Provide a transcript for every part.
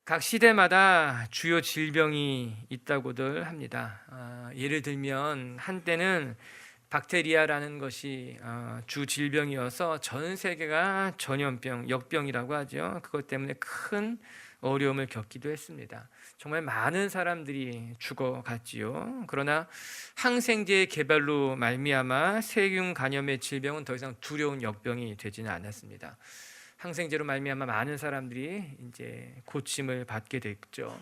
각 시대마다 주요 질병이 있다고들 합니다. 예를 들면 한때는 박테리아라는 것이 주 질병이어서 전 세계가 전염병, 역병이라고 하죠. 그것 때문에 큰 어려움을 겪기도 했습니다. 정말 많은 사람들이 죽어갔지요. 그러나 항생제 개발로 말미암아 세균 감염의 질병은 더 이상 두려운 역병이 되지는 않았습니다. 항생제로 말미암아 많은 사람들이 이제 고침을 받게 됐죠.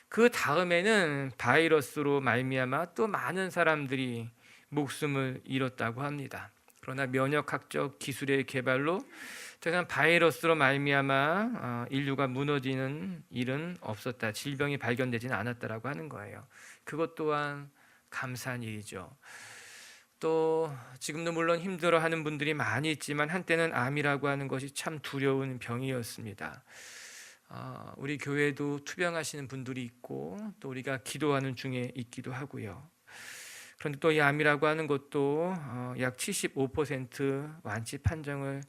그 다음에는 바이러스로 말미암아 또 많은 사람들이 목숨을 잃었다고 합니다. 그러나 면역학적 기술의 개발로 더 이상 바이러스로 말미암아 인류가 무너지는 일은 없었다. 질병이 발견되지는 않았다라고 하는 거예요. 그것 또한 감사한 일이죠. 또 지금도 물론 힘들어하는 분들이 많이 있지만 한때는 암이라고 하는 것이 참 두려운 병이었습니다. 우리 교회도 투병하시는 분들이 있고 또 우리가 기도하는 중에 있기도 하고요. 그런데 또 이 암이라고 하는 것도 약 75% 완치 판정을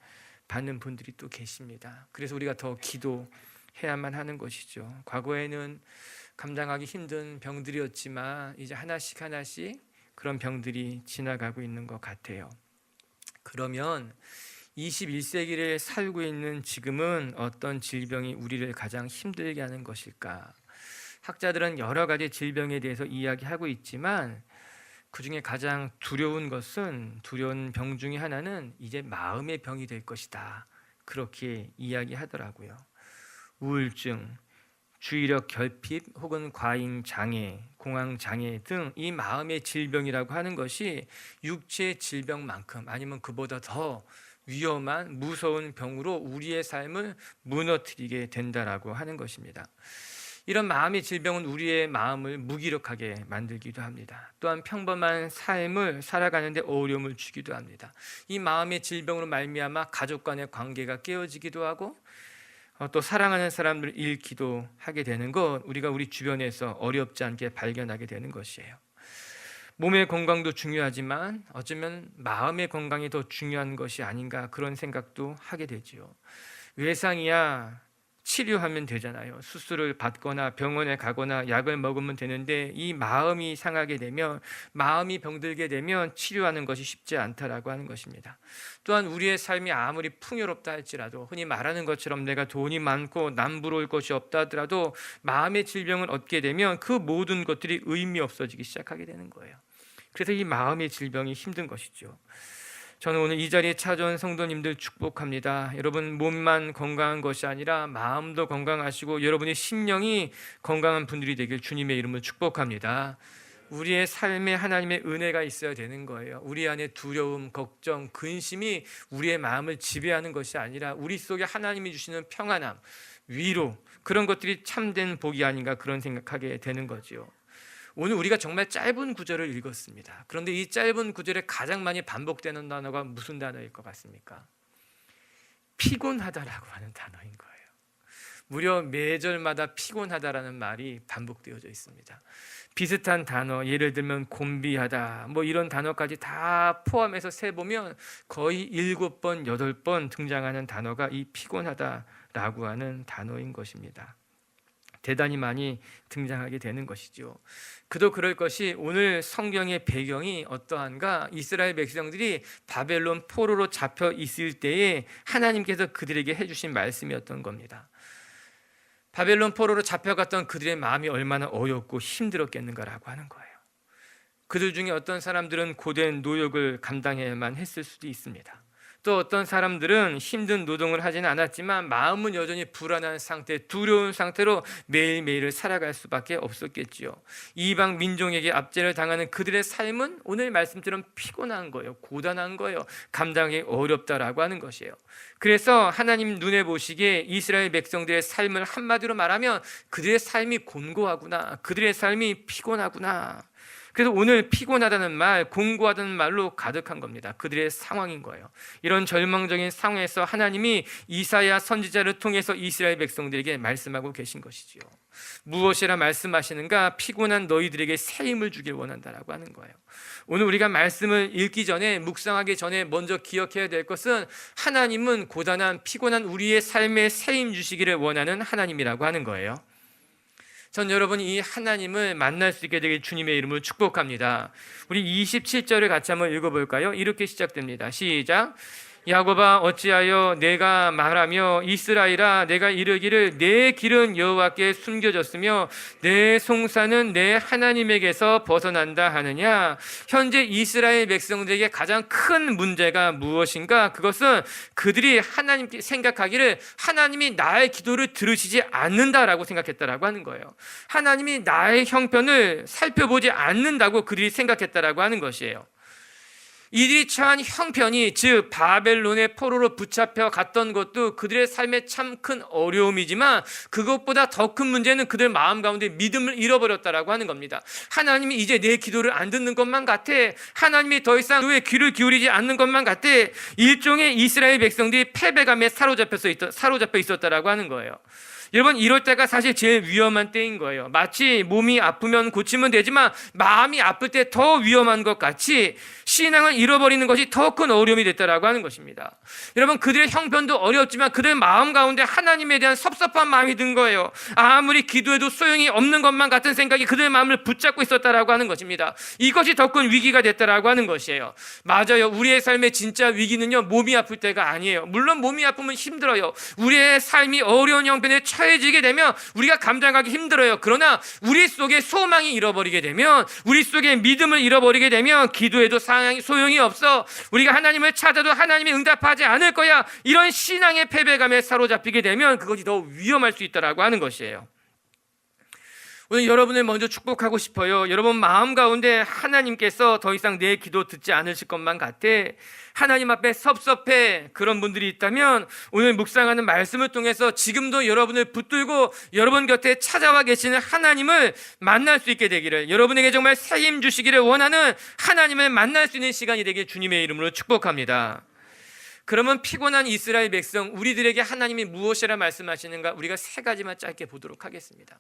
받는 분들이 또 계십니다. 그래서 우리가 더 기도해야만 하는 것이죠. 과거에는 감당하기 힘든 병들이었지만 이제 하나씩 하나씩 그런 병들이 지나가고 있는 것 같아요. 그러면 21세기를 살고 있는 지금은 어떤 질병이 우리를 가장 힘들게 하는 것일까? 학자들은 여러 가지 질병에 대해서 이야기하고 있지만 그 중에 가장 두려운 병 중에 하나는 이제 마음의 병이 될 것이다. 그렇게 이야기하더라고요. 우울증, 주의력 결핍 혹은 과잉 장애, 공황 장애 등 이 마음의 질병이라고 하는 것이 육체 질병만큼 아니면 그보다 더 위험한 무서운 병으로 우리의 삶을 무너뜨리게 된다라고 하는 것입니다. 이런 마음의 질병은 우리의 마음을 무기력하게 만들기도 합니다. 또한 평범한 삶을 살아가는데 어려움을 주기도 합니다. 이 마음의 질병으로 말미암아 가족 간의 관계가 깨어지기도 하고 또 사랑하는 사람들을 잃기도 하게 되는 것, 우리가 우리 주변에서 어렵지 않게 발견하게 되는 것이에요. 몸의 건강도 중요하지만 어쩌면 마음의 건강이 더 중요한 것이 아닌가 그런 생각도 하게 되지요. 외상이야 치료하면 되잖아요. 수술을 받거나 병원에 가거나 약을 먹으면 되는데 이 마음이 상하게 되면, 마음이 병들게 되면 치료하는 것이 쉽지 않다라고 하는 것입니다. 또한 우리의 삶이 아무리 풍요롭다 할지라도, 흔히 말하는 것처럼 내가 돈이 많고 남부러울 것이 없다 하더라도 마음의 질병을 얻게 되면 그 모든 것들이 의미 없어지기 시작하게 되는 거예요. 그래서 이 마음의 질병이 힘든 것이죠. 저는 오늘 이 자리에 찾아온 성도님들 축복합니다. 여러분 몸만 건강한 것이 아니라 마음도 건강하시고 여러분의 심령이 건강한 분들이 되길 주님의 이름으로 축복합니다. 우리의 삶에 하나님의 은혜가 있어야 되는 거예요. 우리 안에 두려움, 걱정, 근심이 우리의 마음을 지배하는 것이 아니라 우리 속에 하나님이 주시는 평안함, 위로, 그런 것들이 참된 복이 아닌가 그런 생각하게 되는 거지요. 오늘 우리가 정말 짧은 구절을 읽었습니다. 그런데 이 짧은 구절에 가장 많이 반복되는 단어가 무슨 단어일 것 같습니까? 피곤하다라고 하는 단어인 거예요. 무려 매 절마다 피곤하다라는 말이 반복되어져 있습니다. 비슷한 단어, 예를 들면 곤비하다, 이런 단어까지 다 포함해서 세보면 거의 7번, 8번 등장하는 단어가 이 피곤하다라고 하는 단어인 것입니다. 대단히 많이 등장하게 되는 것이죠. 그도 그럴 것이 오늘 성경의 배경이 어떠한가? 이스라엘 백성들이 바벨론 포로로 잡혀 있을 때에 하나님께서 그들에게 해주신 말씀이었던 겁니다. 바벨론 포로로 잡혀갔던 그들의 마음이 얼마나 어렵고 힘들었겠는가라고 하는 거예요. 그들 중에 어떤 사람들은 고된 노역을 감당해야만 했을 수도 있습니다. 또 어떤 사람들은 힘든 노동을 하지는 않았지만 마음은 여전히 불안한 상태, 두려운 상태로 매일매일을 살아갈 수밖에 없었겠지요. 이방 민족에게 압제를 당하는 그들의 삶은 오늘 말씀처럼 피곤한 거예요. 고단한 거예요. 감당하기 어렵다라고 하는 것이에요. 그래서 하나님 눈에 보시기에 이스라엘 백성들의 삶을 한마디로 말하면 그들의 삶이 곤고하구나, 그들의 삶이 피곤하구나, 그래서 오늘 피곤하다는 말, 공고하다는 말로 가득한 겁니다. 그들의 상황인 거예요. 이런 절망적인 상황에서 하나님이 이사야 선지자를 통해서 이스라엘 백성들에게 말씀하고 계신 것이지요. 무엇이라 말씀하시는가? 피곤한 너희들에게 새 힘을 주길 원한다라고 하는 거예요. 오늘 우리가 말씀을 읽기 전에, 묵상하기 전에 먼저 기억해야 될 것은 하나님은 고단한 피곤한 우리의 삶에 새 힘 주시기를 원하는 하나님이라고 하는 거예요. 전 여러분이 이 하나님을 만날 수 있게 되길 주님의 이름으로 축복합니다. 우리 27절을 같이 한번 읽어볼까요? 이렇게 시작됩니다. 시작. 야곱아 어찌하여 내가 말하며 이스라엘아 내가 이르기를 내 길은 여호와께 숨겨졌으며 내 송사는 내 하나님에게서 벗어난다 하느냐. 현재 이스라엘 백성들에게 가장 큰 문제가 무엇인가? 그것은 그들이 하나님께 생각하기를 하나님이 나의 기도를 들으시지 않는다라고 생각했다라고 하는 거예요. 하나님이 나의 형편을 살펴보지 않는다고 그들이 생각했다라고 하는 것이에요. 이들이 처한 형편이, 즉 바벨론의 포로로 붙잡혀 갔던 것도 그들의 삶에 참 큰 어려움이지만 그것보다 더 큰 문제는 그들 마음 가운데 믿음을 잃어버렸다라고 하는 겁니다. 하나님이 이제 내 기도를 안 듣는 것만 같아. 하나님이 더 이상 너의 귀를 기울이지 않는 것만 같아. 일종의 이스라엘 백성들이 패배감에 사로잡혀 있었다라고 하는 거예요. 여러분, 이럴 때가 사실 제일 위험한 때인 거예요. 마치 몸이 아프면 고치면 되지만 마음이 아플 때 더 위험한 것 같이 신앙을 잃어버리는 것이 더 큰 어려움이 됐다라고 하는 것입니다. 여러분, 그들의 형편도 어렵지만 그들의 마음 가운데 하나님에 대한 섭섭한 마음이 든 거예요. 아무리 기도해도 소용이 없는 것만 같은 생각이 그들의 마음을 붙잡고 있었다라고 하는 것입니다. 이것이 더 큰 위기가 됐다라고 하는 것이에요. 맞아요. 우리의 삶의 진짜 위기는요, 몸이 아플 때가 아니에요. 물론 몸이 아프면 힘들어요. 우리의 삶이 어려운 형편에 처해지게 되면 우리가 감당하기 힘들어요. 그러나 우리 속에 소망이 잃어버리게 되면, 우리 속에 믿음을 잃어버리게 되면 기도해도 소용이 없어. 우리가 하나님을 찾아도 하나님이 응답하지 않을 거야. 이런 신앙의 패배감에 사로잡히게 되면 그것이 더 위험할 수 있다라고 하는 것이에요. 오늘 여러분을 먼저 축복하고 싶어요. 여러분 마음 가운데 하나님께서 더 이상 내 기도 듣지 않으실 것만 같아. 하나님 앞에 섭섭해. 그런 분들이 있다면 오늘 묵상하는 말씀을 통해서 지금도 여러분을 붙들고 여러분 곁에 찾아와 계시는 하나님을 만날 수 있게 되기를, 여러분에게 정말 새 힘 주시기를 원하는 하나님을 만날 수 있는 시간이 되길 주님의 이름으로 축복합니다. 그러면 피곤한 이스라엘 백성, 우리들에게 하나님이 무엇이라 말씀하시는가? 우리가 세 가지만 짧게 보도록 하겠습니다.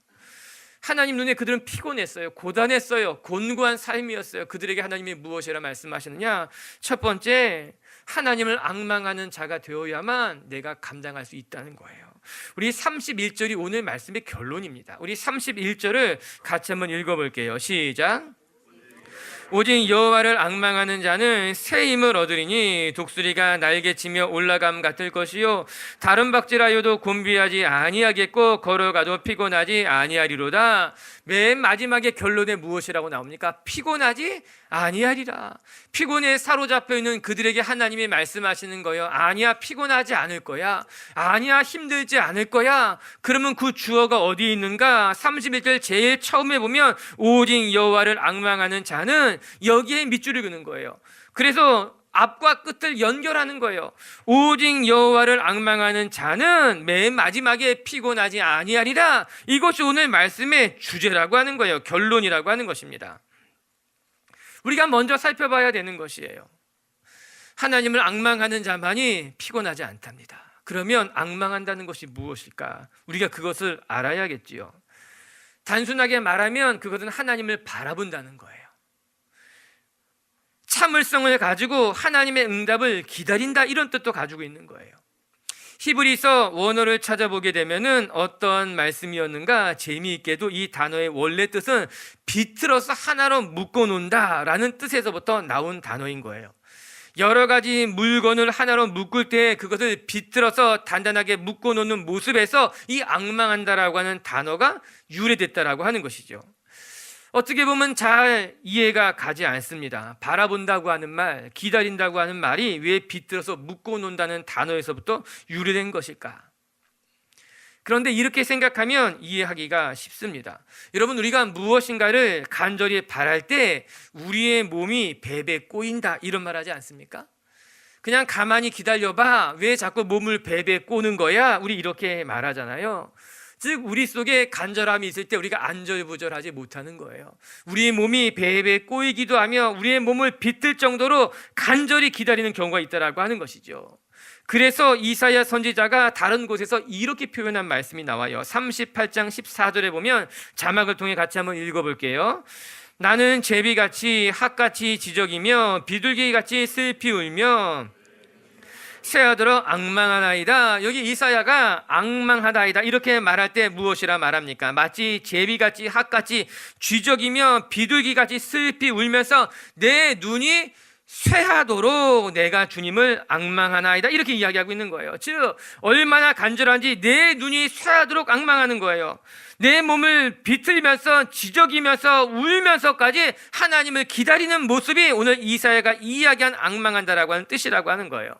하나님 눈에 그들은 피곤했어요. 고단했어요. 곤고한 삶이었어요. 그들에게 하나님이 무엇이라 말씀하시느냐? 첫 번째, 하나님을 앙망하는 자가 되어야만 내가 감당할 수 있다는 거예요. 우리 31절이 오늘 말씀의 결론입니다. 우리 31절을 같이 한번 읽어볼게요. 시작. 오직 여호와를 앙망하는 자는 새 힘을 얻으리니 독수리가 날개치며 올라감 같을 것이요 다른 박질하여도 곤비하지 아니하겠고 걸어가도 피곤하지 아니하리로다. 맨 마지막에 결론에 무엇이라고 나옵니까? 피곤하지 아니하리라. 피곤에 사로잡혀 있는 그들에게 하나님이 말씀하시는 거예요. 아니야, 피곤하지 않을 거야. 아니야, 힘들지 않을 거야. 그러면 그 주어가 어디 있는가? 31절 제일 처음에 보면 오직 여호와를 앙망하는 자는, 여기에 밑줄을 그는 거예요. 그래서 앞과 끝을 연결하는 거예요. 오직 여호와를 앙망하는 자는 맨 마지막에 피곤하지 아니하리라. 이것이 오늘 말씀의 주제라고 하는 거예요. 결론이라고 하는 것입니다. 우리가 먼저 살펴봐야 되는 것이에요. 하나님을 앙망하는 자만이 피곤하지 않답니다. 그러면 앙망한다는 것이 무엇일까? 우리가 그것을 알아야겠지요. 단순하게 말하면 그것은 하나님을 바라본다는 거예요. 참을성을 가지고 하나님의 응답을 기다린다, 이런 뜻도 가지고 있는 거예요. 히브리서 원어를 찾아보게 되면은 어떤 말씀이었는가? 재미있게도 이 단어의 원래 뜻은 비틀어서 하나로 묶어놓는다 라는 뜻에서부터 나온 단어인 거예요. 여러 가지 물건을 하나로 묶을 때 그것을 비틀어서 단단하게 묶어놓는 모습에서 이 앙망한다라고 하는 단어가 유래됐다라고 하는 것이죠. 어떻게 보면 잘 이해가 가지 않습니다. 바라본다고 하는 말, 기다린다고 하는 말이 왜 비틀어서 묶어놓는다는 단어에서부터 유래된 것일까? 그런데 이렇게 생각하면 이해하기가 쉽습니다. 여러분, 우리가 무엇인가를 간절히 바랄 때 우리의 몸이 베베 꼬인다, 이런 말 하지 않습니까? 그냥 가만히 기다려봐. 왜 자꾸 몸을 베베 꼬는 거야? 우리 이렇게 말하잖아요. 즉 우리 속에 간절함이 있을 때 우리가 안절부절하지 못하는 거예요. 우리의 몸이 배에 꼬이기도 하며 우리의 몸을 비틀 정도로 간절히 기다리는 경우가 있다라고 하는 것이죠. 그래서 이사야 선지자가 다른 곳에서 이렇게 표현한 말씀이 나와요. 38장 14절에 보면 자막을 통해 같이 한번 읽어볼게요. 나는 제비같이 핫같이 지적이며 비둘기같이 슬피 울며 새어들어 악망하나이다. 여기 이사야가 악망하다이다 이렇게 말할 때 무엇이라 말합니까? 마치 제비같이 핫같이 쥐적이며 비둘기같이 슬피 울면서 내 눈이 쇠하도록 내가 주님을 악망하나이다 이렇게 이야기하고 있는 거예요. 즉 얼마나 간절한지 내 눈이 쇠하도록 악망하는 거예요. 내 몸을 비틀면서 지적이면서 울면서까지 하나님을 기다리는 모습이 오늘 이사야가 이야기한 악망한다라고 하는 뜻이라고 하는 거예요.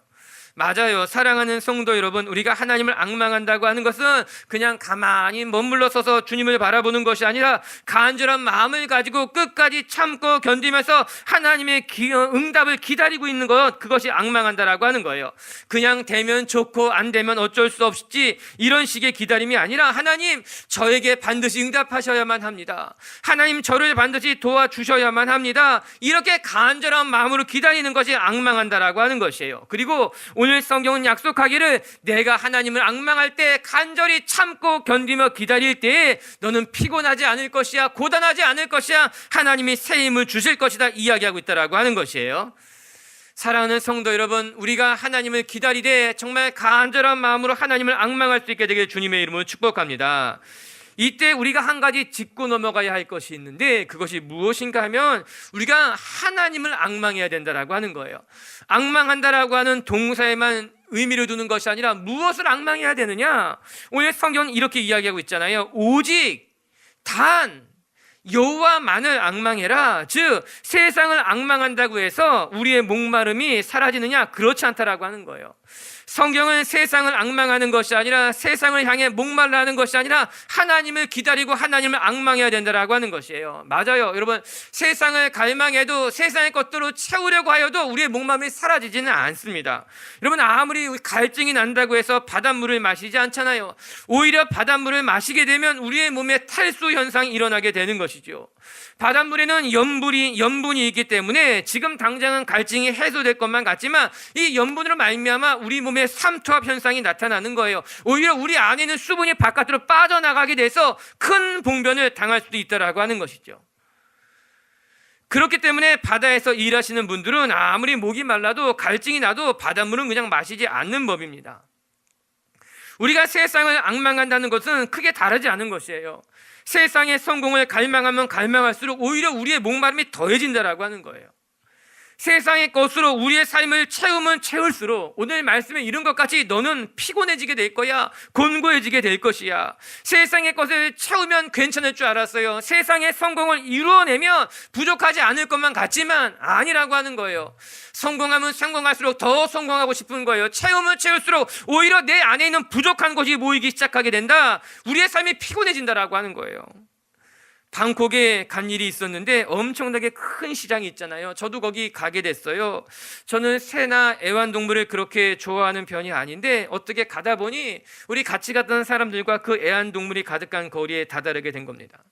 맞아요. 사랑하는 성도 여러분, 우리가 하나님을 악망한다고 하는 것은 그냥 가만히 머물러 서서 주님을 바라보는 것이 아니라 간절한 마음을 가지고 끝까지 참고 견디면서 하나님의 응답을 기다리고 있는 것, 그것이 악망한다라고 하는 거예요. 그냥 되면 좋고 안 되면 어쩔 수 없지 이런 식의 기다림이 아니라 하나님 저에게 반드시 응답하셔야만 합니다. 하나님 저를 반드시 도와주셔야만 합니다. 이렇게 간절한 마음으로 기다리는 것이 악망한다라고 하는 것이에요. 그리고 오늘 성경은 약속하기를 내가 하나님을 악망할 때 간절히 참고 견디며 기다릴 때에 너는 피곤하지 않을 것이야, 고단하지 않을 것이야, 하나님이 새 힘을 주실 것이다 이야기하고 있다라고 하는 것이에요. 사랑하는 성도 여러분, 우리가 하나님을 기다리되 정말 간절한 마음으로 하나님을 악망할 수 있게 되길 주님의 이름으로 축복합니다. 이때 우리가 한 가지 짚고 넘어가야 할 것이 있는데 그것이 무엇인가 하면 우리가 하나님을 악망해야 된다라고 하는 거예요. 악망한다라고 하는 동사에만 의미를 두는 것이 아니라 무엇을 악망해야 되느냐? 오늘 성경은 이렇게 이야기하고 있잖아요. 오직 단 여호와만을 악망해라. 즉 세상을 악망한다고 해서 우리의 목마름이 사라지느냐? 그렇지 않다라고 하는 거예요. 성경은 세상을 악망하는 것이 아니라 세상을 향해 목말라 하는 것이 아니라 하나님을 기다리고 하나님을 악망해야 된다라고 하는 것이에요. 맞아요. 여러분, 세상을 갈망해도 세상의 것들로 채우려고 하여도 우리의 목마름이 사라지지는 않습니다. 여러분, 아무리 갈증이 난다고 해서 바닷물을 마시지 않잖아요. 오히려 바닷물을 마시게 되면 우리의 몸에 탈수 현상이 일어나게 되는 것이죠. 바닷물에는 염분이 있기 때문에 지금 당장은 갈증이 해소될 것만 같지만 이 염분으로 말미암아 우리 몸에 삼투압 현상이 나타나는 거예요. 오히려 우리 안에 있는 수분이 바깥으로 빠져나가게 돼서 큰 봉변을 당할 수도 있다라고 하는 것이죠. 그렇기 때문에 바다에서 일하시는 분들은 아무리 목이 말라도 갈증이 나도 바닷물은 그냥 마시지 않는 법입니다. 우리가 세상을 악망한다는 것은 크게 다르지 않은 것이에요. 세상의 성공을 갈망하면 갈망할수록 오히려 우리의 목마름이 더해진다라고 하는 거예요. 세상의 것으로 우리의 삶을 채우면 채울수록 오늘 말씀에 이런 것 같이 너는 피곤해지게 될 거야, 곤고해지게 될 것이야. 세상의 것을 채우면 괜찮을 줄 알았어요. 세상의 성공을 이루어내면 부족하지 않을 것만 같지만 아니라고 하는 거예요. 성공하면 성공할수록 더 성공하고 싶은 거예요. 채우면 채울수록 오히려 내 안에 있는 부족한 것이 모이기 시작하게 된다. 우리의 삶이 피곤해진다라고 하는 거예요. 방콕에 간 일이 있었는데 엄청나게 큰 시장이 있잖아요. 저도 거기 가게 됐어요. 저는 새나 애완동물을 그렇게 좋아하는 편이 아닌데 어떻게 가다 보니 우리 같이 갔던 사람들과 그 애완동물이 가득한 거리에 다다르게 된 겁니다.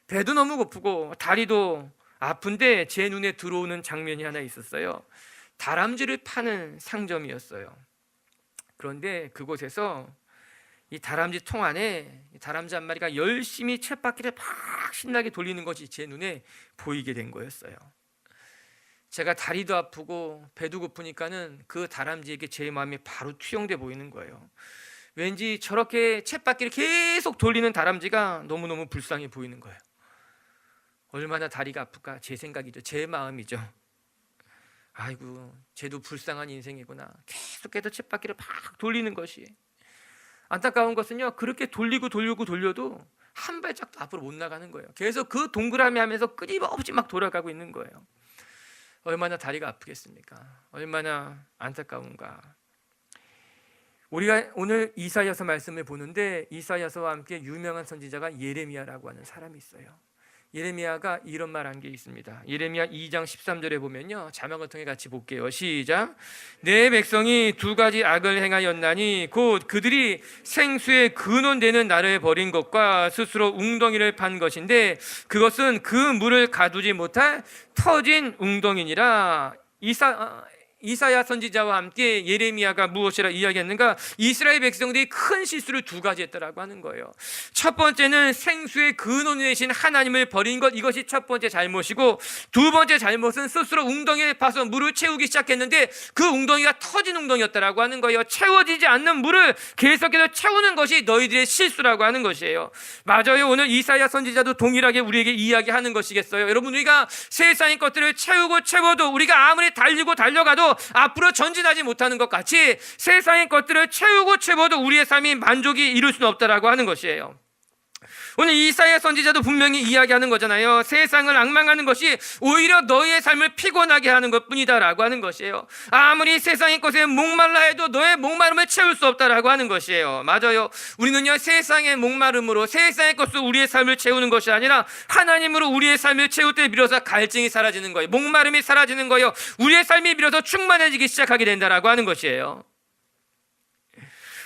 배도 너무 고프고 다리도 아픈데 제 눈에 들어오는 장면이 하나 있었어요. 다람쥐를 파는 상점이었어요. 그런데 그곳에서 이 다람쥐 통 안에 다람쥐 한 마리가 열심히 쳇바퀴를 막 신나게 돌리는 것이 제 눈에 보이게 된 거였어요. 제가 다리도 아프고 배도 고프니까는 그 다람쥐에게 제 마음이 바로 투영돼 보이는 거예요. 왠지 저렇게 쳇바퀴를 계속 돌리는 다람쥐가 너무너무 불쌍해 보이는 거예요. 얼마나 다리가 아플까 제 생각이죠. 제 마음이죠. 아이고, 쟤도 불쌍한 인생이구나. 계속해서 쳇바퀴를 막 돌리는 것이. 안타까운 것은요, 그렇게 돌려도 한 발짝도 앞으로 못 나가는 거예요. 계속 그 동그라미 하면서 끊임없이 막 돌아가고 있는 거예요. 얼마나 다리가 아프겠습니까? 얼마나 안타까운가. 우리가 오늘 이사야서 말씀을 보는데 이사야서와 함께 유명한 선지자가 예레미야라고 하는 사람이 있어요. 예레미야가 이런 말 한 게 있습니다. 예레미야 2장 13절에 보면요, 자막을 통해 같이 볼게요. 시작. 내 백성이 두 가지 악을 행하였나니 곧 그들이 생수의 근원되는 나를 버린 것과 스스로 웅덩이를 판 것인데 그것은 그 물을 가두지 못할 터진 웅덩이니라. 이사야 선지자와 함께 예레미야가 무엇이라 이야기했는가? 이스라엘 백성들이 큰 실수를 두 가지 했다라고 하는 거예요. 첫 번째는 생수의 근원이 되신 하나님을 버린 것, 이것이 첫 번째 잘못이고, 두 번째 잘못은 스스로 웅덩이를 파서 물을 채우기 시작했는데 그 웅덩이가 터진 웅덩이였다라고 하는 거예요. 채워지지 않는 물을 계속해서 채우는 것이 너희들의 실수라고 하는 것이에요. 맞아요. 오늘 이사야 선지자도 동일하게 우리에게 이야기하는 것이겠어요. 여러분, 우리가 세상의 것들을 채워도 우리가 아무리 달리고 달려가도 앞으로 전진하지 못하는 것 같이 세상의 것들을 채워도 우리의 삶이 만족이 이룰 수는 없다라고 하는 것이에요. 오늘 이사야 선지자도 분명히 이야기하는 거잖아요. 세상을 앙망하는 것이 오히려 너희의 삶을 피곤하게 하는 것뿐이다라고 하는 것이에요. 아무리 세상의 것에 목말라 해도 너의 목마름을 채울 수 없다라고 하는 것이에요. 맞아요. 우리는요, 세상의 목마름으로 세상의 것으로 우리의 삶을 채우는 것이 아니라 하나님으로 우리의 삶을 채울 때 비로소 갈증이 사라지는 거예요. 목마름이 사라지는 거예요. 우리의 삶이 비로소 충만해지기 시작하게 된다라고 하는 것이에요.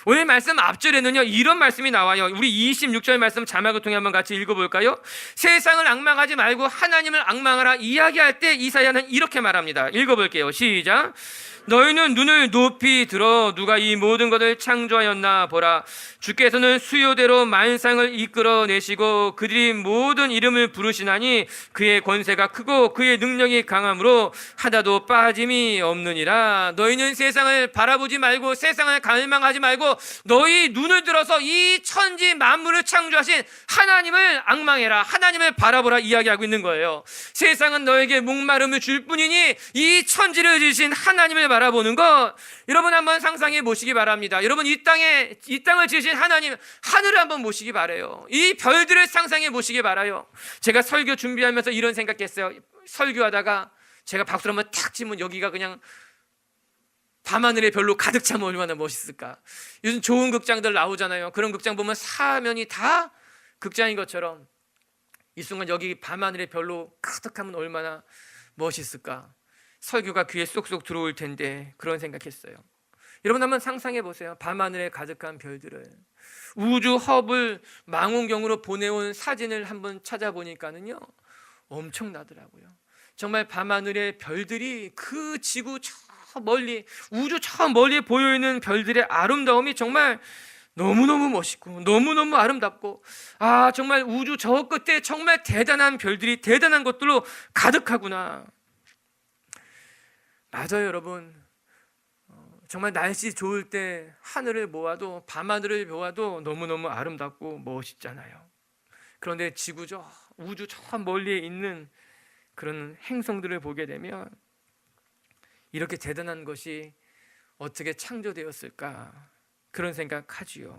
오늘 말씀 앞절에는요, 이런 말씀이 나와요. 우리 26절 말씀 자막을 통해 한번 같이 읽어볼까요? 세상을 앙망하지 말고 하나님을 앙망하라 이야기할 때 이사야는 이렇게 말합니다. 읽어볼게요. 시작. 너희는 눈을 높이 들어 누가 이 모든 것을 창조하였나 보라. 주께서는 수요대로 만상을 이끌어내시고 그들이 모든 이름을 부르시나니 그의 권세가 크고 그의 능력이 강함으로 하나도 빠짐이 없느니라. 너희는 세상을 바라보지 말고 세상을 갈망하지 말고 너희 눈을 들어서 이 천지 만물을 창조하신 하나님을 앙망해라. 하나님을 바라보라 이야기하고 있는 거예요. 세상은 너에게 목마름을 줄 뿐이니 이 천지를 지으신 하나님을 바라보는 것, 여러분 한번 상상해 보시기 바랍니다. 여러분 이 땅을 지으신 하나님, 하늘을 한번 보시기 바라요. 이 별들을 상상해 보시기 바라요. 제가 설교 준비하면서 이런 생각했어요. 설교하다가 제가 박수를 한번 탁 치면 여기가 그냥 밤하늘의 별로 가득 차면 얼마나 멋있을까. 요즘 좋은 극장들 나오잖아요. 그런 극장 보면 사면이 다 극장인 것처럼 이 순간 여기 밤하늘의 별로 가득하면 얼마나 멋있을까. 설교가 귀에 쏙쏙 들어올 텐데 그런 생각했어요. 여러분 한번 상상해 보세요. 밤하늘에 가득한 별들을, 우주 허블 망원경으로 보내온 사진을 한번 찾아보니까는요, 엄청나더라고요. 정말 밤하늘의 별들이 그 지구 저 멀리, 우주 저 멀리 보여있는 별들의 아름다움이 정말 너무너무 멋있고 너무너무 아름답고, 정말 우주 저 끝에 정말 대단한 별들이 대단한 것들로 가득하구나. 맞아요, 여러분. 정말 날씨 좋을 때 하늘을 보아도, 밤하늘을 보아도 너무너무 아름답고 멋있잖아요. 그런데 지구 저 우주 저 멀리에 있는 그런 행성들을 보게 되면 이렇게 대단한 것이 어떻게 창조되었을까, 그런 생각하지요.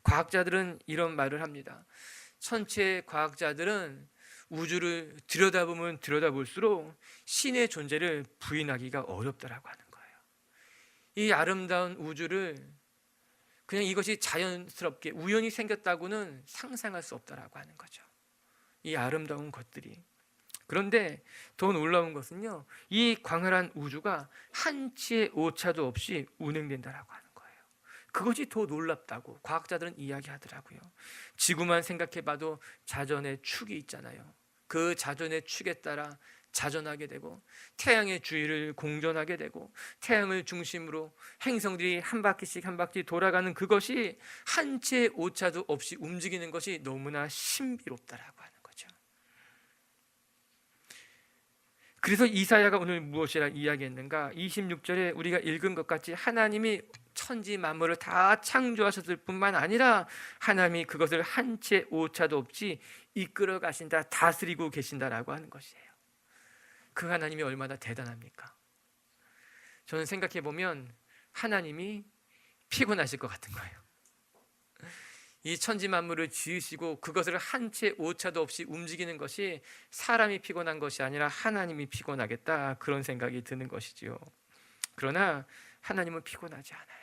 과학자들은 이런 말을 합니다. 천체 과학자들은 우주를 들여다보면 들여다볼수록 신의 존재를 부인하기가 어렵다라고 하는 거예요. 이 아름다운 우주를 그냥 이것이 자연스럽게 우연히 생겼다고는 상상할 수 없다라고 하는 거죠. 이 아름다운 것들이. 그런데 더 놀라운 것은요, 이 광활한 우주가 한치의 오차도 없이 운행된다라고 하는 거예요. 그것이 더 놀랍다고 과학자들은 이야기하더라고요. 지구만 생각해봐도 자전의 축이 있잖아요. 그 자전의 축에 따라 자전하게 되고 태양의 주위를 공전하게 되고 태양을 중심으로 행성들이 한 바퀴씩 한 바퀴 돌아가는 그것이 한치의 오차도 없이 움직이는 것이 너무나 신비롭다라고 하는 거죠. 그래서 이사야가 오늘 무엇이라 이야기했는가? 26절에 우리가 읽은 것 같이 하나님이 천지 만물을 다 창조하셨을 뿐만 아니라 하나님이 그것을 한치의 오차도 없이 이끌어 가신다, 다스리고 계신다라고 하는 것이에요. 그 하나님이 얼마나 대단합니까? 저는 생각해 보면 하나님이 피곤하실 것 같은 거예요. 이 천지 만물을 지으시고 그것을 한치의 오차도 없이 움직이는 것이 사람이 피곤한 것이 아니라 하나님이 피곤하겠다, 그런 생각이 드는 것이지요. 그러나 하나님은 피곤하지 않아요.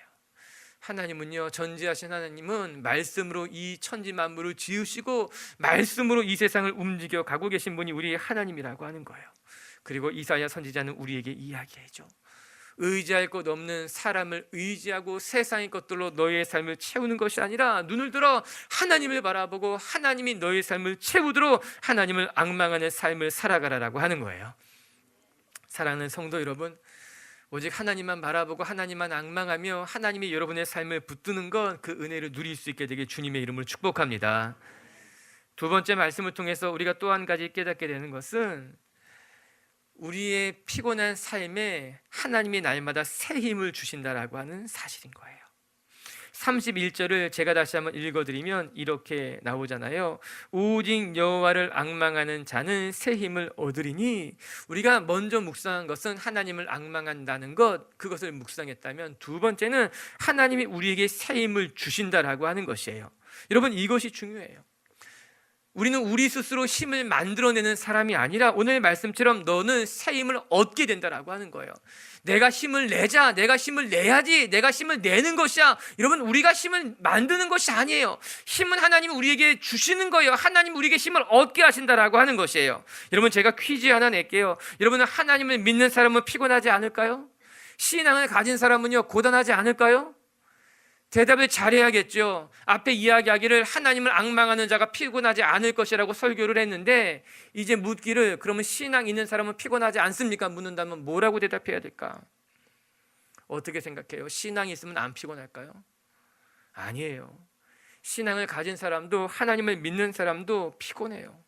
하나님은요, 전지하신 하나님은 말씀으로 이 천지 만물을 지으시고 말씀으로 이 세상을 움직여 가고 계신 분이 우리 하나님이라고 하는 거예요. 그리고 이사야 선지자는 우리에게 이야기해줘. 의지할 것 없는 사람을 의지하고 세상의 것들로 너의 삶을 채우는 것이 아니라 눈을 들어 하나님을 바라보고 하나님이 너의 삶을 채우도록 하나님을 앙망하는 삶을 살아가라라고 하는 거예요. 사랑하는 성도 여러분, 오직 하나님만 바라보고 하나님만 앙망하며 하나님이 여러분의 삶을 붙드는 것, 그 은혜를 누릴 수 있게 되길 주님의 이름으로 축복합니다. 두 번째 말씀을 통해서 우리가 또 한 가지 깨닫게 되는 것은 우리의 피곤한 삶에 하나님이 날마다 새 힘을 주신다라고 하는 사실인 거예요. 31절을 제가 다시 한번 읽어드리면 이렇게 나오잖아요. 오직 여호와를 앙망하는 자는 새 힘을 얻으리니, 우리가 먼저 묵상한 것은 하나님을 앙망한다는 것, 그것을 묵상했다면 두 번째는 하나님이 우리에게 새 힘을 주신다라고 하는 것이에요. 여러분, 이것이 중요해요. 우리는 우리 스스로 힘을 만들어내는 사람이 아니라 오늘 말씀처럼 너는 새 힘을 얻게 된다라고 하는 거예요. 내가 힘을 내자, 내가 힘을 내야지, 내가 힘을 내는 것이야. 여러분, 우리가 힘을 만드는 것이 아니에요. 힘은 하나님이 우리에게 주시는 거예요. 하나님이 우리에게 힘을 얻게 하신다라고 하는 것이에요. 여러분, 제가 퀴즈 하나 낼게요. 여러분은 하나님을 믿는 사람은 피곤하지 않을까요? 신앙을 가진 사람은요, 고단하지 않을까요? 대답을 잘해야겠죠. 앞에 이야기하기를 하나님을 앙망하는 자가 피곤하지 않을 것이라고 설교를 했는데, 이제 묻기를 그러면 신앙 있는 사람은 피곤하지 않습니까? 묻는다면 뭐라고 대답해야 될까? 어떻게 생각해요? 신앙이 있으면 안 피곤할까요? 아니에요. 신앙을 가진 사람도 하나님을 믿는 사람도 피곤해요.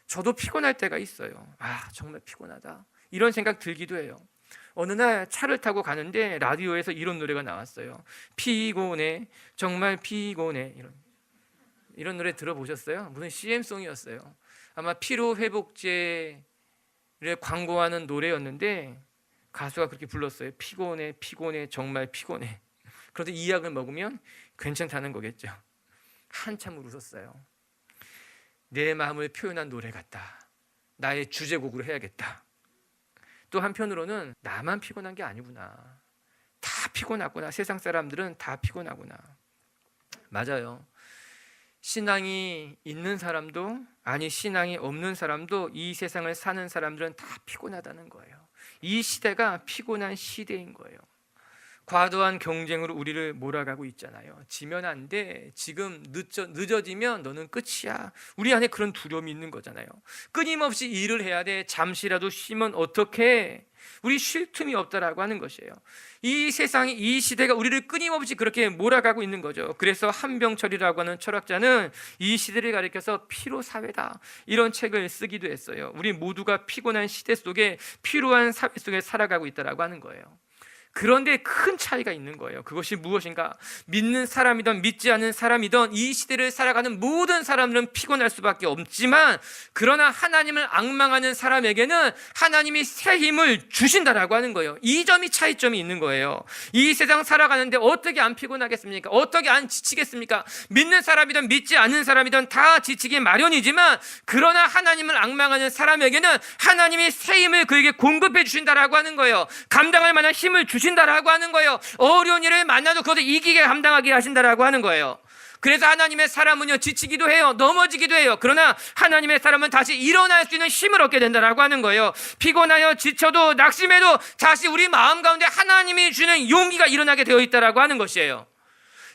저도 피곤할 때가 있어요. 아, 정말 피곤하다, 이런 생각 들기도 해요. 어느 날 차를 타고 가는데 라디오에서 이런 노래가 나왔어요. 피곤해, 정말 피곤해. 이런 노래 들어보셨어요? 무슨 CM송이었어요. 아마 피로회복제를 광고하는 노래였는데 가수가 그렇게 불렀어요. 피곤해, 피곤해, 정말 피곤해. 그런데 이 약을 먹으면 괜찮다는 거겠죠. 한참 웃었어요. 내 마음을 표현한 노래 같다, 나의 주제곡으로 해야겠다. 또 한편으로는 나만 피곤한 게 아니구나, 다 피곤하구나, 세상 사람들은 다 피곤하구나. 맞아요. 신앙이 있는 사람도 아니 신앙이 없는 사람도 이 세상을 사는 사람들은 다 피곤하다는 거예요. 이 시대가 피곤한 시대인 거예요. 과도한 경쟁으로 우리를 몰아가고 있잖아요. 지면 안 돼, 지금 늦어지면 너는 끝이야. 우리 안에 그런 두려움이 있는 거잖아요. 끊임없이 일을 해야 돼. 잠시라도 쉬면 어떡해? 우리 쉴 틈이 없다라고 하는 것이에요. 이 세상이, 이 시대가 우리를 끊임없이 그렇게 몰아가고 있는 거죠. 그래서 한병철이라고 하는 철학자는 이 시대를 가리켜서 피로사회다, 이런 책을 쓰기도 했어요. 우리 모두가 피곤한 시대 속에, 피로한 사회 속에 살아가고 있다라고 하는 거예요. 그런데 큰 차이가 있는 거예요. 그것이 무엇인가? 믿는 사람이든 믿지 않는 사람이든 이 시대를 살아가는 모든 사람들은 피곤할 수밖에 없지만, 그러나 하나님을 앙망하는 사람에게는 하나님이 새 힘을 주신다라고 하는 거예요. 이 점이 차이점이 있는 거예요. 이 세상 살아가는데 어떻게 안 피곤하겠습니까? 어떻게 안 지치겠습니까? 믿는 사람이든 믿지 않는 사람이든 다 지치기 마련이지만, 그러나 하나님을 앙망하는 사람에게는 하나님이 새 힘을 그에게 공급해 주신다라고 하는 거예요. 감당할 만한 힘을 주신다라고 하는 거예요. 어려운 일을 만나도 그것을 이기게 감당하게 하신다라고 하는 거예요. 그래서 하나님의 사람은요, 지치기도 해요, 넘어지기도 해요. 그러나 하나님의 사람은 다시 일어날 수 있는 힘을 얻게 된다라고 하는 거예요. 피곤하여 지쳐도 낙심해도 다시 우리 마음 가운데 하나님이 주는 용기가 일어나게 되어 있다라고 하는 것이에요.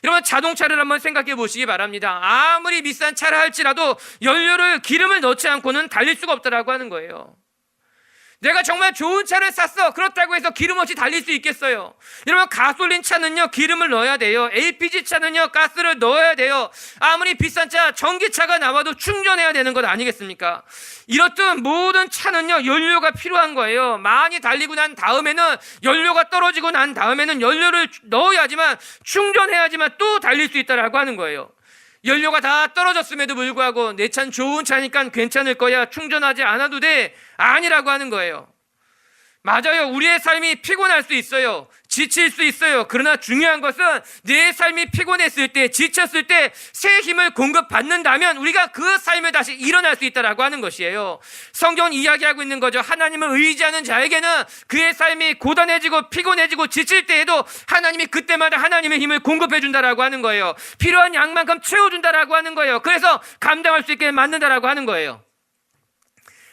여러분, 자동차를 한번 생각해 보시기 바랍니다. 아무리 비싼 차라 할지라도 기름을 넣지 않고는 달릴 수가 없다라고 하는 거예요. 내가 정말 좋은 차를 샀어, 그렇다고 해서 기름 없이 달릴 수 있겠어요? 여러분, 가솔린 차는요, 기름을 넣어야 돼요. LPG 차는요, 가스를 넣어야 돼요. 아무리 비싼 차, 전기차가 나와도 충전해야 되는 것 아니겠습니까? 이렇듯 모든 차는요, 연료가 필요한 거예요. 많이 달리고 난 다음에는, 연료가 떨어지고 난 다음에는 연료를 넣어야지만, 충전해야지만 또 달릴 수 있다라고 하는 거예요. 연료가 다 떨어졌음에도 불구하고 내 차는 좋은 차니까 괜찮을 거야, 충전하지 않아도 돼, 아니라고 하는 거예요. 맞아요. 우리의 삶이 피곤할 수 있어요. 지칠 수 있어요. 그러나 중요한 것은 내 삶이 피곤했을 때, 지쳤을 때 새 힘을 공급받는다면 우리가 그 삶에 다시 일어날 수 있다라고 하는 것이에요. 성경은 이야기하고 있는 거죠. 하나님을 의지하는 자에게는 그의 삶이 고단해지고 피곤해지고 지칠 때에도 하나님이 그때마다 하나님의 힘을 공급해 준다라고 하는 거예요. 필요한 양만큼 채워준다라고 하는 거예요. 그래서 감당할 수 있게 만든다라고 하는 거예요.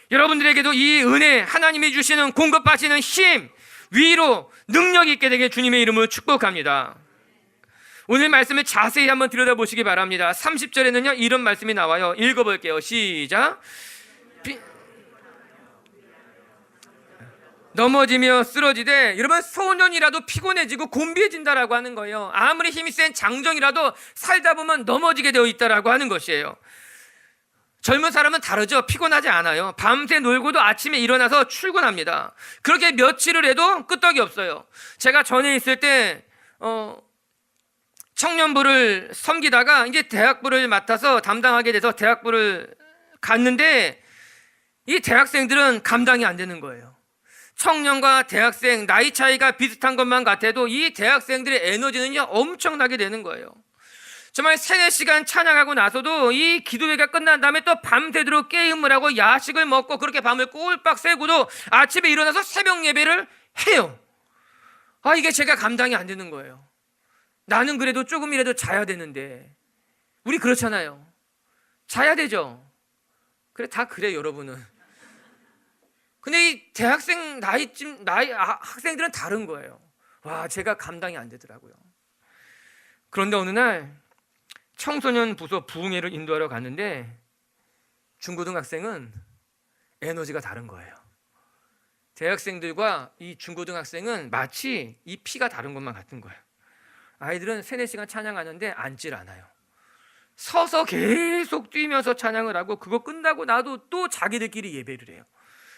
여러분들에게도 이 은혜, 하나님이 주시는 공급하시는 힘, 위로, 능력이 있게 되길 주님의 이름으로 축복합니다. 오늘 말씀을 자세히 한번 들여다보시기 바랍니다. 30절에는요 이런 말씀이 나와요. 읽어볼게요. 시작. 넘어지며 쓰러지되, 여러분 소년이라도 피곤해지고 곤비해진다라고 하는 거예요. 아무리 힘이 센 장정이라도 살다 보면 넘어지게 되어 있다라고 하는 것이에요. 젊은 사람은 다르죠. 피곤하지 않아요. 밤새 놀고도 아침에 일어나서 출근합니다. 그렇게 며칠을 해도 끄떡이 없어요. 제가 전에 있을 때 청년부를 섬기다가 이제 대학부를 맡아서 담당하게 돼서 대학부를 갔는데, 이 대학생들은 감당이 안 되는 거예요. 청년과 대학생 나이 차이가 비슷한 것만 같아도 이 대학생들의 에너지는요 엄청나게 되는 거예요. 정말 3-4시간 찬양하고 나서도 이 기도회가 끝난 다음에 또 밤새도록 게임을 하고 야식을 먹고 그렇게 밤을 꼴박 새고도 아침에 일어나서 새벽 예배를 해요. 이게 제가 감당이 안 되는 거예요. 나는 그래도 조금이라도 자야 되는데. 우리 그렇잖아요. 자야 되죠. 그래, 다 그래 여러분은. 근데 이 대학생 학생들은 다른 거예요. 와, 제가 감당이 안 되더라고요. 그런데 어느 날 청소년 부서 부흥회를 인도하러 갔는데 중고등학생은 에너지가 다른 거예요. 대학생들과 이 중고등학생은 마치 이 피가 다른 것만 같은 거예요. 아이들은 3-4시간 찬양하는데 앉질 않아요. 서서 계속 뛰면서 찬양을 하고 그거 끝나고 나도 또 자기들끼리 예배를 해요.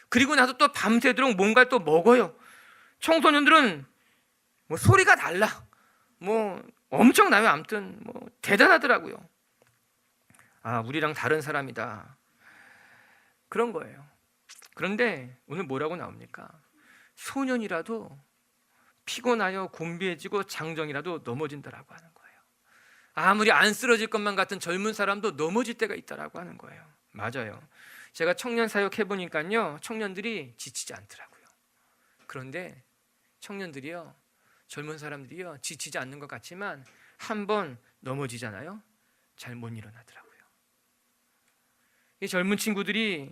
그리고 나서 또 밤새도록 뭔가를 또 먹어요. 청소년들은 뭐 소리가 달라. 뭐 엄청나요. 아무튼 뭐 대단하더라고요. 우리랑 다른 사람이다. 그런 거예요. 그런데 오늘 뭐라고 나옵니까? 소년이라도 피곤하여 곤비해지고 장정이라도 넘어진다라고 하는 거예요. 아무리 안 쓰러질 것만 같은 젊은 사람도 넘어질 때가 있다라고 하는 거예요. 맞아요. 제가 청년 사역 해보니까요 청년들이 지치지 않더라고요. 그런데 청년들이요, 젊은 사람들이요 지치지 않는 것 같지만 한번 넘어지잖아요, 잘 못 일어나더라고요. 이 젊은 친구들이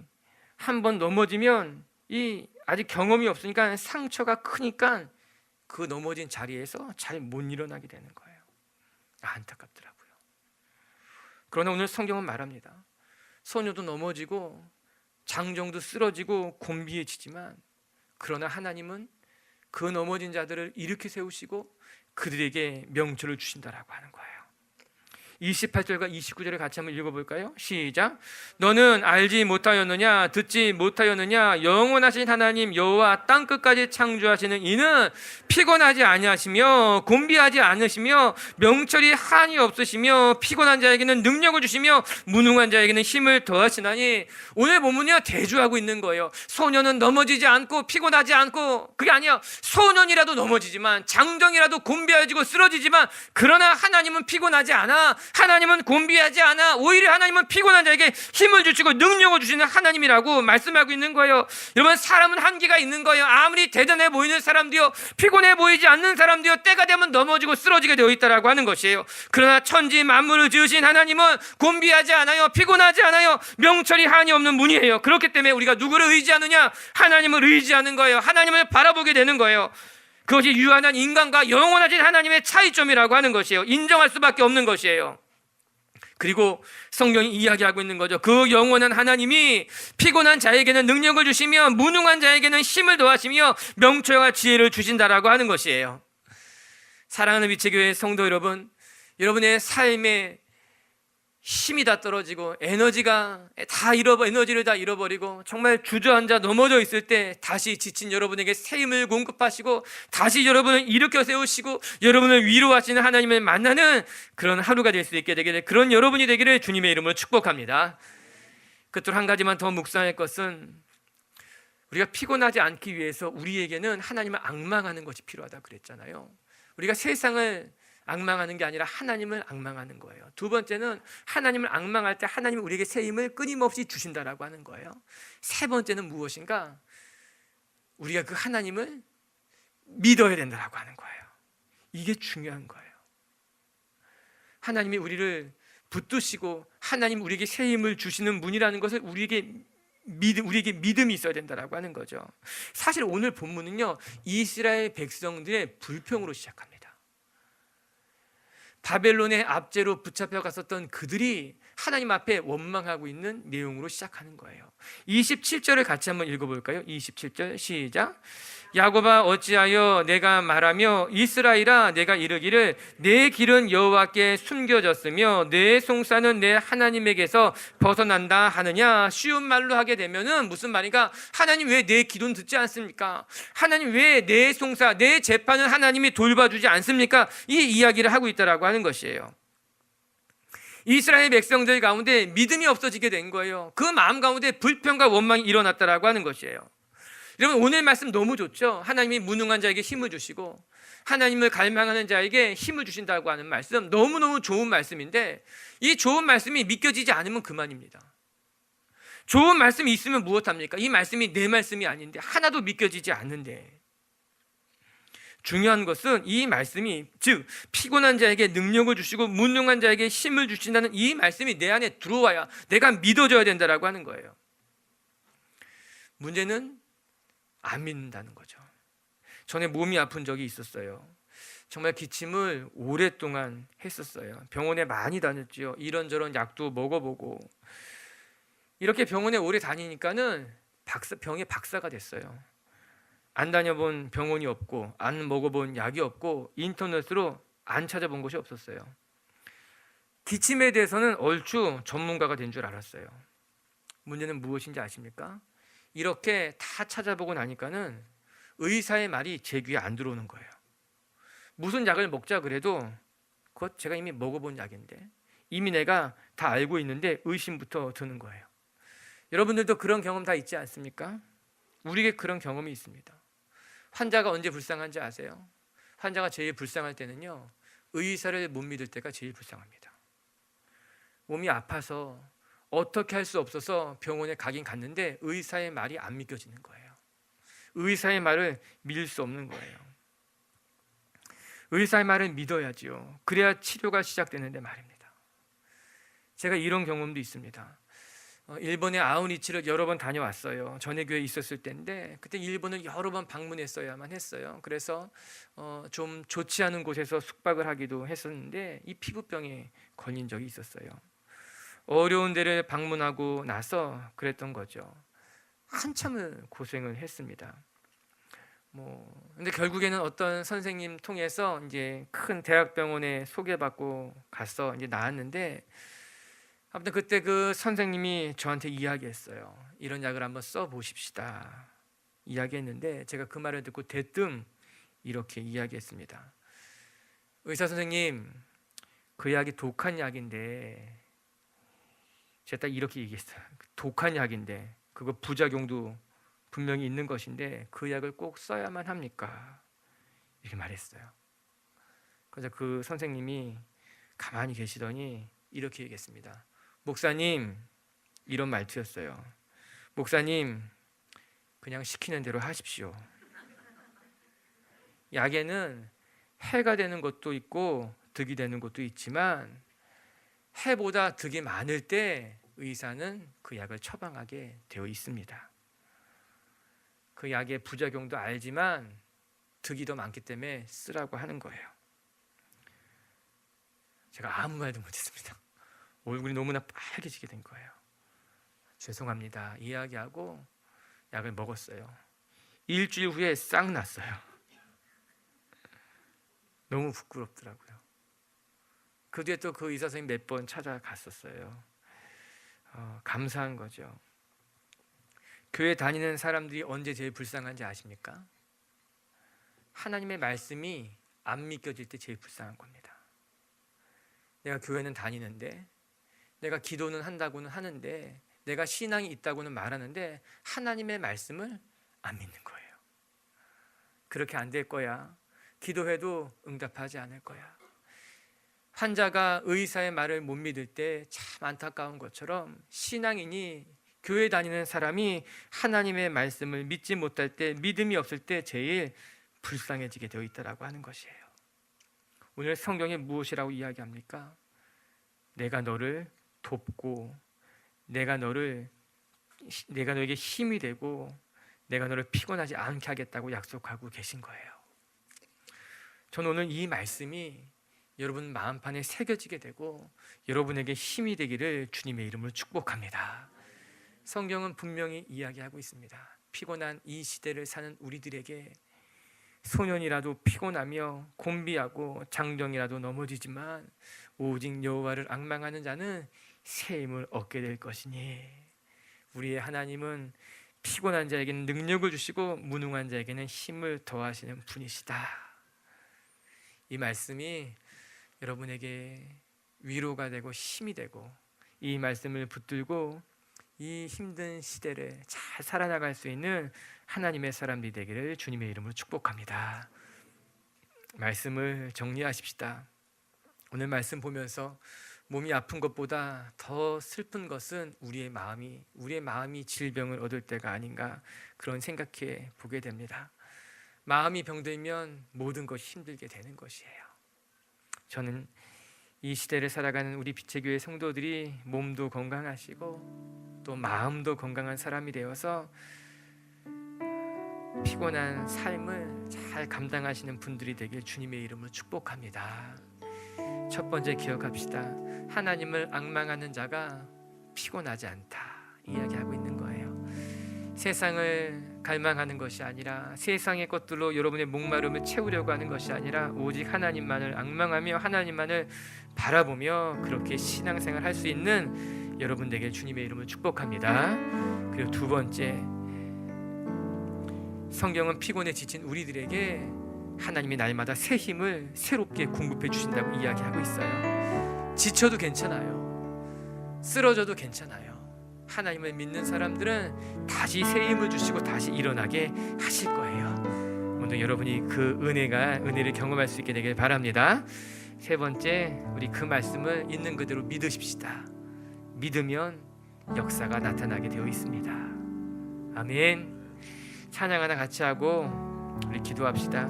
한번 넘어지면 이 아직 경험이 없으니까 상처가 크니까 그 넘어진 자리에서 잘 못 일어나게 되는 거예요. 안타깝더라고요. 그러나 오늘 성경은 말합니다. 소녀도 넘어지고 장정도 쓰러지고 곤비해지지만 그러나 하나님은 그 넘어진 자들을 일으켜 세우시고 그들에게 명철을 주신다라고 하는 거예요. 28절과 29절을 같이 한번 읽어볼까요? 시작. 너는 알지 못하였느냐, 듣지 못하였느냐, 영원하신 하나님 여호와 땅끝까지 창조하시는 이는 피곤하지 아니하시며 곤비하지 않으시며 명철이 한이 없으시며 피곤한 자에게는 능력을 주시며 무능한 자에게는 힘을 더하시나니. 오늘 본문이요 대조하고 있는 거예요. 소년은 넘어지지 않고 피곤하지 않고, 그게 아니야. 소년이라도 넘어지지만 장정이라도 곤비해지고 쓰러지지만 그러나 하나님은 피곤하지 않아. 하나님은 곤비하지 않아. 오히려 하나님은 피곤한 자에게 힘을 주시고 능력을 주시는 하나님이라고 말씀하고 있는 거예요. 여러분, 사람은 한계가 있는 거예요. 아무리 대단해 보이는 사람도요, 피곤해 보이지 않는 사람도요, 때가 되면 넘어지고 쓰러지게 되어 있다라고 하는 것이에요. 그러나 천지 만물을 지으신 하나님은 곤비하지 않아요. 피곤하지 않아요. 명철이 한이 없는 분이에요. 그렇기 때문에 우리가 누구를 의지하느냐? 하나님을 의지하는 거예요. 하나님을 바라보게 되는 거예요. 그것이 유한한 인간과 영원하신 하나님의 차이점이라고 하는 것이에요. 인정할 수밖에 없는 것이에요. 그리고 성경이 이야기하고 있는 거죠. 그 영원한 하나님이 피곤한 자에게는 능력을 주시며 무능한 자에게는 힘을 더하시며 명철과 지혜를 주신다라고 하는 것이에요. 사랑하는 위치교회 성도 여러분, 여러분의 삶에 힘이 다 떨어지고 에너지를 다 잃어버리고 정말 주저앉아 넘어져 있을 때 다시 지친 여러분에게 새 힘을 공급하시고 다시 여러분을 일으켜 세우시고 여러분을 위로하시는 하나님을 만나는 그런 하루가 될 수 있게 되기를, 그런 여러분이 되기를 주님의 이름으로 축복합니다. 끝으로 한 가지만 더 묵상할 것은, 우리가 피곤하지 않기 위해서 우리에게는 하나님을 앙망하는 것이 필요하다 그랬잖아요. 우리가 세상을 앙망하는 게 아니라 하나님을 앙망하는 거예요. 두 번째는 하나님을 앙망할 때 하나님은 우리에게 새 힘을 끊임없이 주신다라고 하는 거예요. 세 번째는 무엇인가? 우리가 그 하나님을 믿어야 된다라고 하는 거예요. 이게 중요한 거예요. 하나님이 우리를 붙드시고 하나님 우리에게 새 힘을 주시는 분이라는 것을 우리에게 믿음이 있어야 된다라고 하는 거죠. 사실 오늘 본문은요, 이스라엘 백성들의 불평으로 시작합니다. 바벨론의 압제로 붙잡혀 갔었던 그들이 하나님 앞에 원망하고 있는 내용으로 시작하는 거예요. 27절을 같이 한번 읽어볼까요? 27절 시작. 야곱아 어찌하여 내가 말하며 이스라엘아 내가 이르기를 내 길은 여호와께 숨겨졌으며 내 송사는 내 하나님에게서 벗어난다 하느냐. 쉬운 말로 하게 되면은 무슨 말인가? 하나님 왜 내 기도는 듣지 않습니까? 하나님 왜 내 송사 내 재판은 하나님이 돌봐주지 않습니까? 이 이야기를 하고 있다라고 하는 것이에요. 이스라엘 백성들 가운데 믿음이 없어지게 된 거예요. 그 마음 가운데 불평과 원망이 일어났다라고 하는 것이에요. 여러분 오늘 말씀 너무 좋죠? 하나님이 무능한 자에게 힘을 주시고 하나님을 갈망하는 자에게 힘을 주신다고 하는 말씀, 너무너무 좋은 말씀인데 이 좋은 말씀이 믿겨지지 않으면 그만입니다. 좋은 말씀이 있으면 무엇합니까? 이 말씀이 내 말씀이 아닌데 하나도 믿겨지지 않는데, 중요한 것은 이 말씀이, 즉 피곤한 자에게 능력을 주시고 무능한 자에게 힘을 주신다는 이 말씀이 내 안에 들어와야 내가 믿어져야 된다라고 하는 거예요. 문제는 안 믿는다는 거죠. 전에 몸이 아픈 적이 있었어요. 정말 기침을 오랫동안 했었어요. 병원에 많이 다녔죠. 이런저런 약도 먹어보고 이렇게 병원에 오래 다니니까는 병의 박사가 됐어요. 안 다녀본 병원이 없고 안 먹어본 약이 없고 인터넷으로 안 찾아본 것이 없었어요. 기침에 대해서는 얼추 전문가가 된 줄 알았어요. 문제는 무엇인지 아십니까? 이렇게 다 찾아보고 나니까는 의사의 말이 제 귀에 안 들어오는 거예요. 무슨 약을 먹자 그래도 그것 제가 이미 먹어본 약인데, 이미 내가 다 알고 있는데 의심부터 드는 거예요. 여러분들도 그런 경험 다 있지 않습니까? 우리에게 그런 경험이 있습니다. 환자가 언제 불쌍한지 아세요? 환자가 제일 불쌍할 때는요, 의사를 못 믿을 때가 제일 불쌍합니다. 몸이 아파서 어떻게 할 수 없어서 병원에 가긴 갔는데 의사의 말이 안 믿겨지는 거예요. 의사의 말을 믿을 수 없는 거예요. 의사의 말을 믿어야지요. 그래야 치료가 시작되는데 말입니다. 제가 이런 경험도 있습니다. 일본의 아우니치를 여러 번 다녀왔어요. 전에 교회에 있었을 때인데 그때 일본을 여러 번 방문했어야만 했어요. 그래서 좀 좋지 않은 곳에서 숙박을 하기도 했었는데 이 피부병에 걸린 적이 있었어요. 어려운 데를 방문하고 나서 그랬던 거죠. 한참을 고생을 했습니다. 근데 결국에는 어떤 선생님 통해서 이제 큰 대학병원에 소개받고 가서 이제 나왔는데, 아무튼 그때 그 선생님이 저한테 이야기했어요. 이런 약을 한번 써보십시다 이야기했는데, 제가 그 말을 듣고 대뜸 이렇게 이야기했습니다. 의사 선생님, 그 약이 독한 약인데, 제가 딱 이렇게 얘기했어요. 독한 약인데 그거 부작용도 분명히 있는 것인데 그 약을 꼭 써야만 합니까? 이렇게 말했어요. 그래서 그 선생님이 가만히 계시더니 이렇게 얘기했습니다. 목사님, 이런 말투였어요. 목사님, 그냥 시키는 대로 하십시오. 약에는 해가 되는 것도 있고 득이 되는 것도 있지만 해보다 득이 많을 때 의사는 그 약을 처방하게 되어 있습니다. 그 약의 부작용도 알지만 득이 더 많기 때문에 쓰라고 하는 거예요. 제가 아무 말도 못했습니다. 얼굴이 너무나 빨개지게 된 거예요. 죄송합니다 이야기하고 약을 먹었어요. 일주일 후에 싹 났어요. 너무 부끄럽더라고요. 그 뒤에 또 그 의사 선생님 몇 번 찾아갔었어요. 감사한 거죠. 교회 다니는 사람들이 언제 제일 불쌍한지 아십니까? 하나님의 말씀이 안 믿겨질 때 제일 불쌍한 겁니다. 내가 교회는 다니는데, 내가 기도는 한다고는 하는데, 내가 신앙이 있다고는 말하는데 하나님의 말씀을 안 믿는 거예요. 그렇게 안 될 거야. 기도해도 응답하지 않을 거야. 환자가 의사의 말을 못 믿을 때 참 안타까운 것처럼 신앙인이 교회 다니는 사람이 하나님의 말씀을 믿지 못할 때, 믿음이 없을 때 제일 불쌍해지게 되어 있다라고 하는 것이에요. 오늘 성경에 무엇이라고 이야기합니까? 내가 너를 돕고 내가 너에게 힘이 되고 내가 너를 피곤하지 않게 하겠다고 약속하고 계신 거예요. 저는 오늘 이 말씀이 여러분 마음판에 새겨지게 되고 여러분에게 힘이 되기를 주님의 이름으로 축복합니다. 성경은 분명히 이야기하고 있습니다. 피곤한 이 시대를 사는 우리들에게 소년이라도 피곤하며 곤비하고 장정이라도 넘어지지만 오직 여호와를 앙망하는 자는 새 힘을 얻게 될 것이니, 우리의 하나님은 피곤한 자에게는 능력을 주시고 무능한 자에게는 힘을 더하시는 분이시다. 이 말씀이 여러분에게 위로가 되고 힘이 되고, 이 말씀을 붙들고 이 힘든 시대를 잘 살아나갈 수 있는 하나님의 사람들이 되기를 주님의 이름으로 축복합니다. 말씀을 정리하십시다. 오늘 말씀 보면서 몸이 아픈 것보다 더 슬픈 것은 우리의 마음이 질병을 얻을 때가 아닌가, 그런 생각해 보게 됩니다. 마음이 병들면 모든 것이 힘들게 되는 것이에요. 저는 이 시대를 살아가는 우리 빛의 교회 성도들이 몸도 건강하시고 또 마음도 건강한 사람이 되어서 피곤한 삶을 잘 감당하시는 분들이 되길 주님의 이름으로 축복합니다. 첫 번째 기억합시다. 하나님을 앙망하는 자가 피곤하지 않다 이야기하고 있는 거예요. 세상을 갈망하는 것이 아니라, 세상의 것들로 여러분의 목마름을 채우려고 하는 것이 아니라 오직 하나님만을 앙망하며 하나님만을 바라보며 그렇게 신앙생활 할 수 있는 여러분 되길 주님의 이름으로 축복합니다. 그리고 두 번째, 성경은 피곤에 지친 우리들에게 하나님이 날마다 새 힘을 새롭게 공급해 주신다고 이야기하고 있어요. 지쳐도 괜찮아요. 쓰러져도 괜찮아요. 하나님을 믿는 사람들은 다시 새 힘을 주시고 다시 일어나게 하실 거예요. 오늘 여러분이 그 은혜를 경험할 수 있게 되길 바랍니다. 세 번째, 우리 그 말씀을 있는 그대로 믿으십시다. 믿으면 역사가 나타나게 되어 있습니다. 아멘. 찬양 하나 같이 하고 우리 기도합시다.